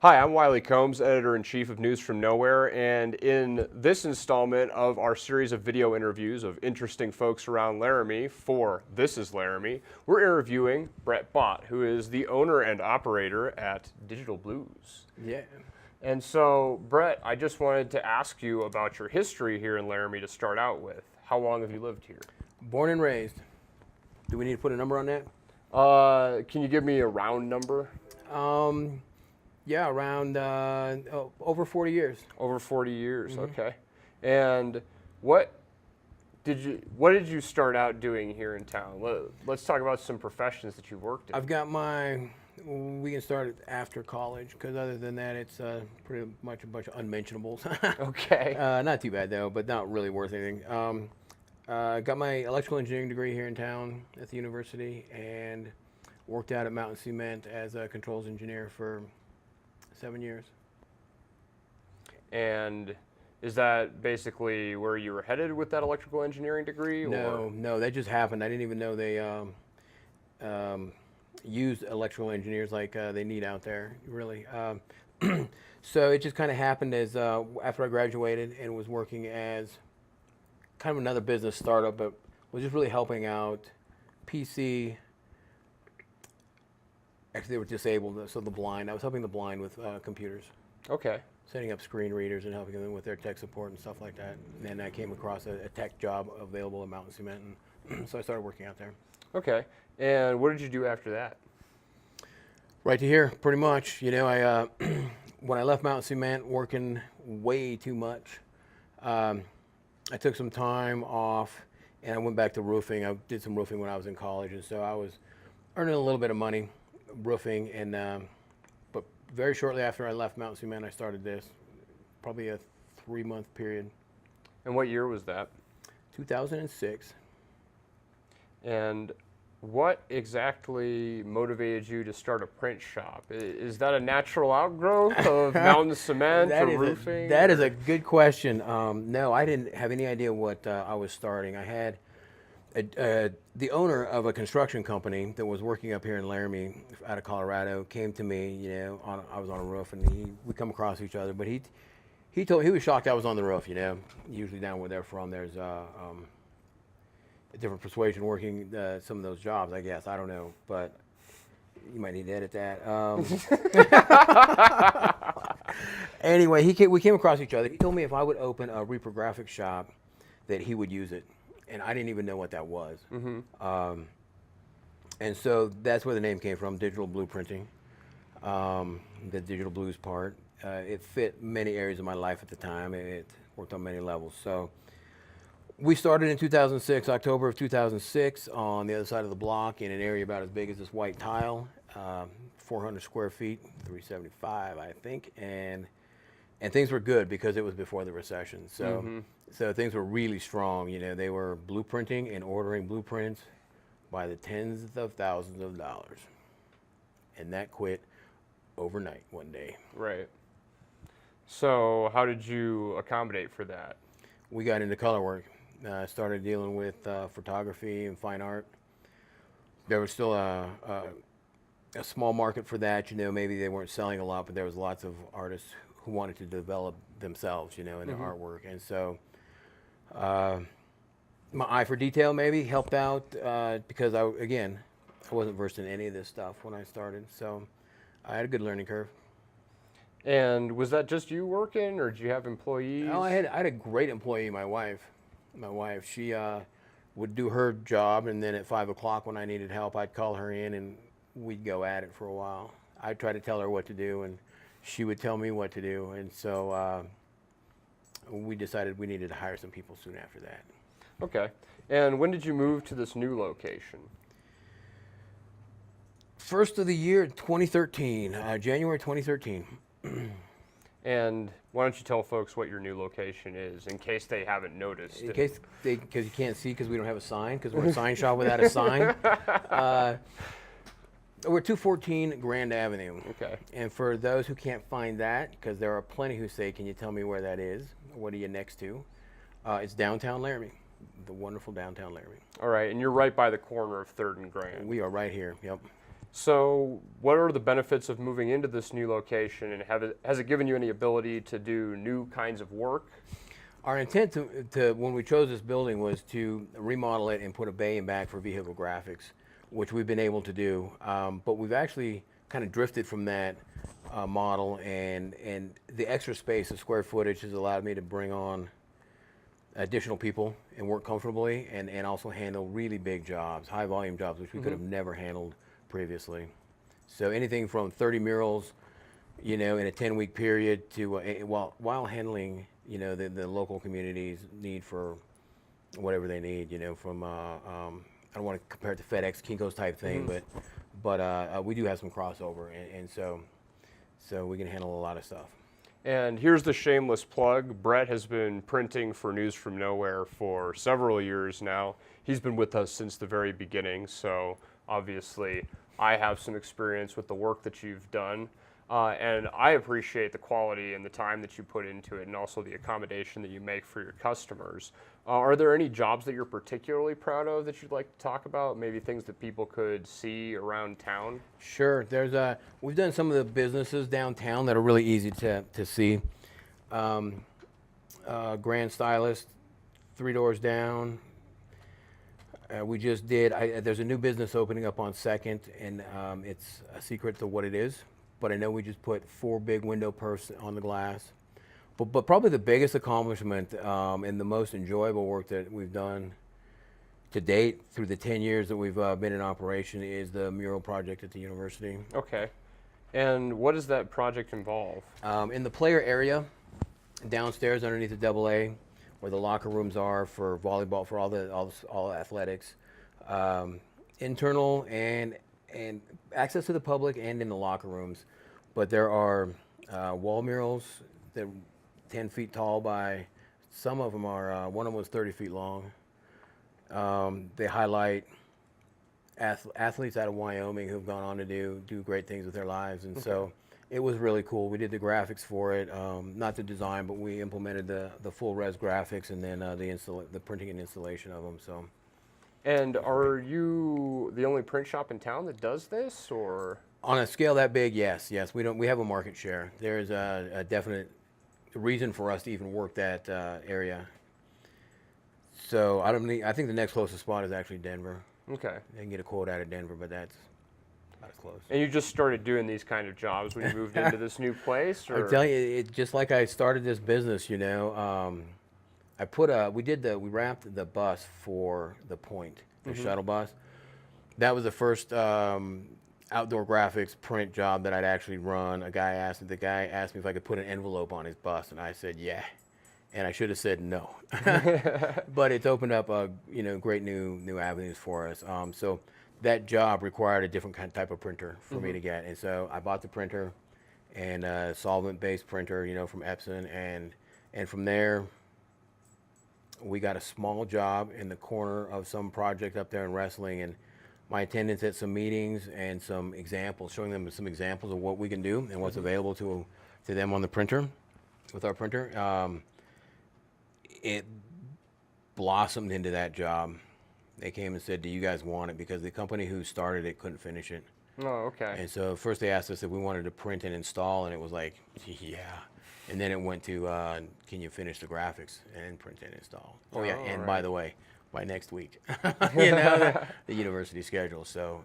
Hi, I'm Wiley Combs, Editor-in-Chief of News from Nowhere, and in this installment of our series of video interviews of interesting folks around Laramie for This is Laramie, we're interviewing Brett Bott, who is the owner and operator at Digital Blues. Yeah. And so, Brett, I just wanted to ask you about your history here in Laramie to start out with. How long have you lived here? Born and raised. Do we need to put a number on that? Can you give me a round number? Yeah, around over 40 years. Over 40 years, okay. And what did you start out doing here in town? Let's talk about some professions that you've worked in. I've got we can start after college, because other than that, it's pretty much a bunch of unmentionables. Okay. Not too bad, though, but not really worth anything. Got my electrical engineering degree here in town at the university, and worked out at Mountain Cement as a controls engineer for 7 years. And is that basically where you were headed with that electrical engineering degree? No, that just happened. I didn't even know they used electrical engineers like they need out there, really. So it just kind of happened as after I graduated and was working as kind of another business startup, but was just really helping out PC. Actually, they were disabled, so the blind. I was helping the blind with computers. Okay. Setting up screen readers and helping them with their tech support and stuff like that. And then I came across a tech job available at Mountain Cement, and so I started working out there. Okay. And what did you do after that? Right to here, pretty much. You know, I when I left Mountain Cement, working way too much, I took some time off, and I went back to roofing. I did some roofing when I was in college, and so I was earning a little bit of money roofing, and but very shortly after I left Mountain Cement, I started this, probably a 3-month period. And what year was that? 2006. And what exactly motivated you to start a print shop? Is that a natural outgrowth of Mountain Cement or roofing? That is a good question. No, I didn't have any idea what I was starting. I had the owner of a construction company that was working up here in Laramie out of Colorado came to me. You know, I was on a roof, and we come across each other. But he was shocked I was on the roof. You know, usually down where they're from, there's a different persuasion working some of those jobs. I guess I don't know, but you might need to edit that. Anyway, we came across each other. He told me if I would open a reprographic shop, that he would use it. And I didn't even know what that was. Mm-hmm. And so that's where the name came from, digital blueprinting, the digital blues part. It fit many areas of my life at the time. It worked on many levels. So we started in 2006, October of 2006, on the other side of the block in an area about as big as this white tile, 400 square feet, 375, I think. And things were good because it was before the recession. So. Mm-hmm. So things were really strong. You know, they were blueprinting and ordering blueprints by the tens of thousands of dollars. And that quit overnight one day. Right. So how did you accommodate for that? We got into color work. Started dealing with photography and fine art. There was still a small market for that. You know, maybe they weren't selling a lot, but there was lots of artists who wanted to develop themselves, you know, in their artwork. And so my eye for detail maybe helped out because I wasn't versed in any of this stuff when I started, so I had a good learning curve. And was that just you working, or did you have employees? Oh, I had a great employee, my wife. She would do her job, and then at 5 o'clock when I needed help, I'd call her in, and we'd go at it for a while. I'd try to tell her what to do, and she would tell me what to do, and so we decided we needed to hire some people soon after that. Okay. And when did you move to this new location? First of the year, 2013, January 2013. And why don't you tell folks what your new location is, in case they haven't noticed? Because you can't see, because we don't have a sign, because we're a sign shop without a sign. We're 214 Grand Avenue. Okay. And for those who can't find that, because there are plenty who say, can you tell me where that is? What are you next to? It's downtown Laramie, the wonderful downtown Laramie. All right, and you're right by the corner of 3rd and Grand. We are right here, yep. So, what are the benefits of moving into this new location, and has it given you any ability to do new kinds of work? Our intent to when we chose this building was to remodel it and put a bay and back for vehicle graphics, which we've been able to do. But we've actually kind of drifted from that model, and the extra space, the square footage, has allowed me to bring on additional people and work comfortably, and also handle really big jobs, high volume jobs, which we could have never handled previously. So anything from 30 murals, in a 10-week period to while handling, the local community's need for whatever they need, from I don't want to compare it to FedEx, Kinko's type thing, but we do have some crossover, and so we can handle a lot of stuff. And here's the shameless plug. Brett has been printing for News from Nowhere for several years now. He's been with us since the very beginning, so obviously I have some experience with the work that you've done. And I appreciate the quality and the time that you put into it, and also the accommodation that you make for your customers. Are there any jobs that you're particularly proud of that you'd like to talk about? Maybe things that people could see around town? Sure. We've done some of the businesses downtown that are really easy to see. Grand Stylist, 3 doors down. We just did. There's a new business opening up on 2nd, and it's a secret to what it is. But I know we just put 4 big window perfs on the glass. But probably the biggest accomplishment and the most enjoyable work that we've done to date through the 10 years that we've been in operation is the mural project at the university. Okay. And what does that project involve? In the player area, downstairs underneath the AA, where the locker rooms are for volleyball, for all athletics, internal and access to the public and in the locker rooms. But there are wall murals that are 10 feet tall by, some of them are, one of them was 30 feet long. They highlight athletes out of Wyoming who've gone on to do great things with their lives. And so it was really cool. We did the graphics for it, not the design, but we implemented the full res graphics, and then the printing and installation of them. So. And are you the only print shop in town that does this, or? On a scale that big, yes. We have a market share. There's a definite reason for us to even work that area. So I think the next closest spot is actually Denver. Okay. I can get a quote out of Denver, but that's about as close. And you just started doing these kind of jobs when you moved into this new place, or? I tell you, it just like I started this business, we wrapped the bus for the Point, the shuttle bus. That was the first outdoor graphics print job that I'd actually run. The guy asked me if I could put an envelope on his bus, and I said yeah, and I should have said no. But it's opened up great new avenues for us. So that job required a different type of printer for me to get, and so I bought the printer, and a solvent-based printer, from Epson, and from there we got a small job in the corner of some project up there in wrestling, and my attendance at some meetings and some examples, showing them some examples of what we can do and what's available to them on the printer, with our printer. It blossomed into that job. They came and said, do you guys want it? Because the company who started it couldn't finish it. Oh, okay. And so first they asked us if we wanted to print and install, and it was like, yeah. And then it went to, can you finish the graphics and print and install? Oh yeah, and by the way, by next week, the university schedule. So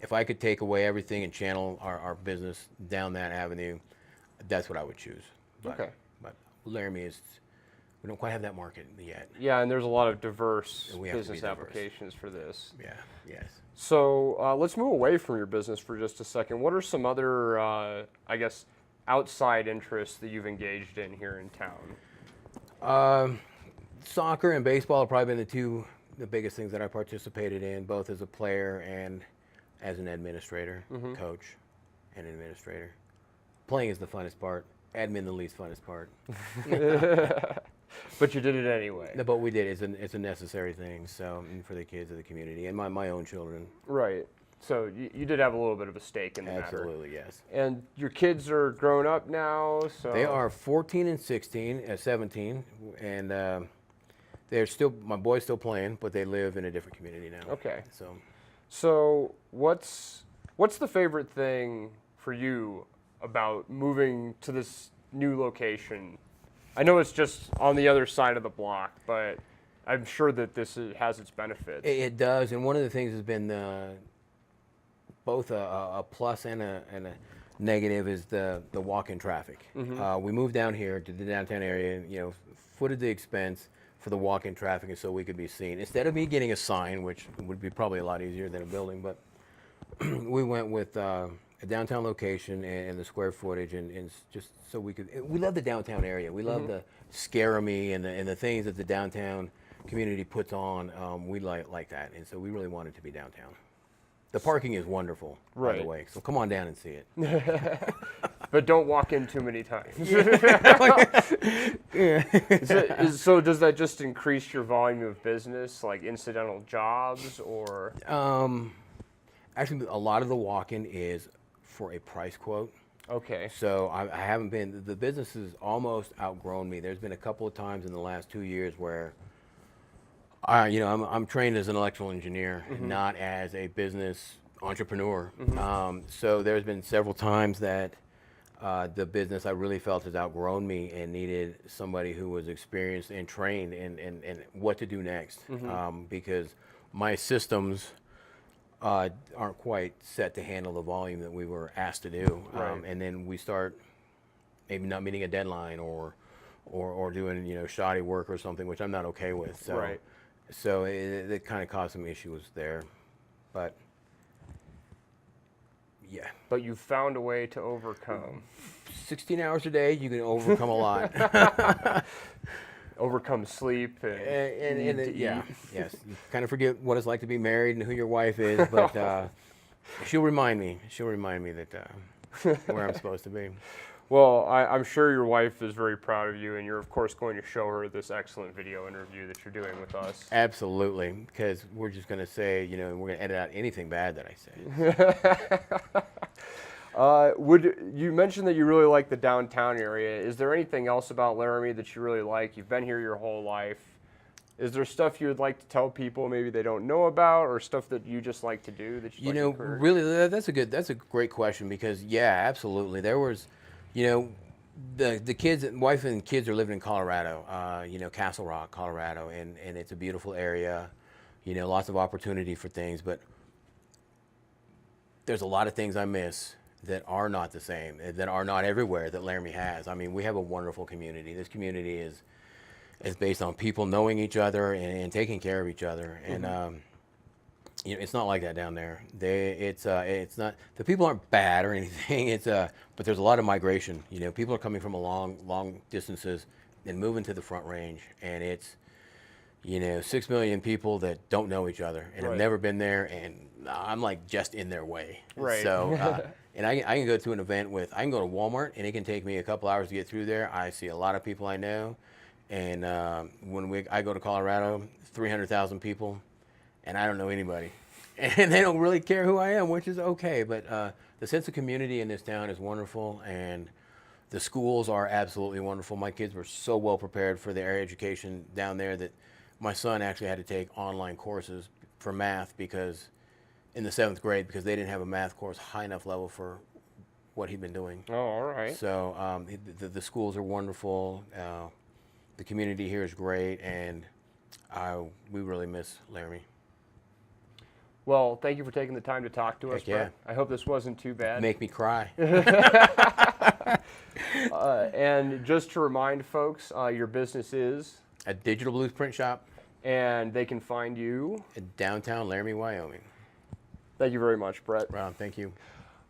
if I could take away everything and channel our business down that avenue, that's what I would choose. But Laramie we don't quite have that market yet. Yeah, and there's a lot of diverse business applications for this. Yeah, yes. So let's move away from your business for just a second. What are some other, outside interests that you've engaged in here in town? Soccer and baseball have probably been the biggest things that I participated in, both as a player and as an administrator, coach and administrator. Playing is the funnest part. Admin the least funnest part. But you did it anyway. No, but we did. It's a necessary thing. So for the kids of the community and my own children. Right. So you did have a little bit of a stake in the matter. Absolutely, yes. And your kids are grown up now, so they are 14 and 17, and they're still. My boy's still playing, but they live in a different community now. Okay. So what's the favorite thing for you about moving to this new location? I know it's just on the other side of the block, but I'm sure that has its benefits. It does, and one of the things has been both a plus and a negative is the walk-in traffic. We moved down here to the downtown area, you know, footed the expense for the walk-in traffic, and so we could be seen. Instead of me getting a sign, which would be probably a lot easier than a building, but we went with a downtown location and the square footage, and just so we could. We love the downtown area. We love the Laramie and the things that the downtown community puts on. We like that, and so we really wanted to be downtown. The parking is wonderful, by the way. So come on down and see it. But don't walk in too many times. So does that just increase your volume of business, like incidental jobs, or? Actually, a lot of the walk-in is for a price quote. Okay. So I haven't been. The business has almost outgrown me. There's been a couple of times in the last 2 years where, I'm trained as an electrical engineer, not as a business entrepreneur. So there's been several times that the business I really felt has outgrown me and needed somebody who was experienced and trained in what to do next, because my systems aren't quite set to handle the volume that we were asked to do. And then we start maybe not meeting a deadline or doing shoddy work or something, which I'm not okay with. So, so it kind of caused some issues there, but yeah. But you found a way to overcome. 16 hours a day, you can overcome a lot. Overcome sleep and yes. You kind of forget what it's like to be married and who your wife is, but she'll remind me that where I'm supposed to be. Well, I'm sure your wife is very proud of you, and you're of course going to show her this excellent video interview that you're doing with us. Absolutely, because we're just going to say, we're going to edit out anything bad that I say. You mentioned that you really like the downtown area. Is there anything else about Laramie that you really like? You've been here your whole life. Is there stuff you would like to tell people maybe they don't know about, or stuff that you just like to do that you like to encourage? Really, that's a great question, because yeah, absolutely. There was, the kids, wife and kids are living in Colorado, Castle Rock, Colorado, and it's a beautiful area, lots of opportunity for things, but there's a lot of things I miss that are not the same, that are not everywhere that Laramie has. I mean, we have a wonderful community. This community is based on people knowing each other and taking care of each other, and it's not like that down there. It's not, the people aren't bad or anything. But there's a lot of migration. People are coming from long distances and moving to the Front Range, and it's 6 million people that don't know each other and have never been there, and I'm like just in their way. So, and I can go to an event I can go to Walmart, and it can take me a couple hours to get through there. I see a lot of people I know, and when I go to Colorado, 300,000 people, and I don't know anybody, and they don't really care who I am, which is okay. But the sense of community in this town is wonderful, and the schools are absolutely wonderful. My kids were so well prepared for their education down there that my son actually had to take online courses for math because in the 7th grade, because they didn't have a math course high enough level for what he'd been doing. Oh, all right. So the schools are wonderful. The community here is great, and we really miss Laramie. Well, thank you for taking the time to talk to us, Heck yeah. Brett. I hope this wasn't too bad. Make me cry. And just to remind folks, your business is? A digital blues print shop. And they can find you? In downtown Laramie, Wyoming. Thank you very much, Brett. Ron, thank you.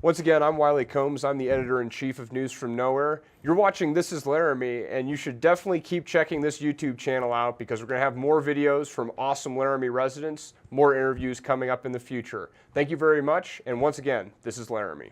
Once again, I'm Wiley Combs. I'm the editor-in-chief of News from Nowhere. You're watching This is Laramie, and you should definitely keep checking this YouTube channel out because we're going to have more videos from awesome Laramie residents, more interviews coming up in the future. Thank you very much, and once again, This is Laramie.